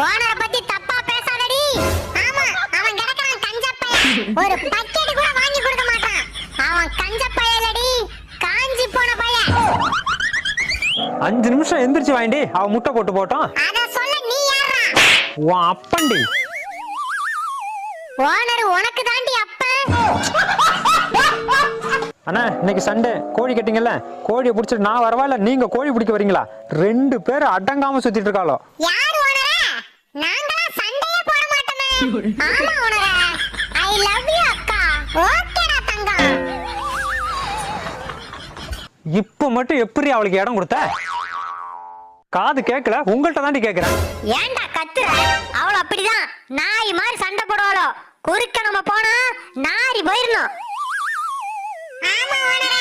ஓனரை பத்தி தப்பா பேசாதடி. ஆமா, அவன் கிடக்குறான் கஞ்சப்பைய. ஒரு பக்கெட் கூட வாங்கி கொடுக்க மாட்டான். அவன் கஞ்சப்பையலடி, காஞ்சி போன பையன். 5 நிமிஷம் எந்திரிச்சு வாண்டி, அவ முட்டை போட்டு போட்டோம். அத சொல்ல நீ யாரா? உன் அப்பண்டி. ஓனர் உனக்கு தாண்டி அப்ப. அண்ணா இன்னைக்கு சண்டே, கோழி கட்டிங்கல்ல, கோழியை பிடிச்சிட்டு நான் வரவா இல்ல நீங்க கோழி பிடிக்க வரீங்களா? 2 பேரும் அடங்காம சுத்திட்டு இருக்காளோ. யார் ஓனரே? நாங்களா சண்டையே போட மாட்டோமே. ஆமா ஓனரே, ஐ லவ் யூ அக்கா. ஓகேடா தங்கம். இப்ப மட்டும் எப்படி அவளுக்கு இடம் கொடுத்த? காது கேட்கல, உங்கள்கிட்ட தாண்டி கேட்கிறேன். ஏன்டா கத்துற? அவள அப்படிதான் நாய் மாதிரி சண்டை போடுவாளோ. குறுக்க நம்ம போனா நாரி போயிரணும். ஆமா ஓனரே.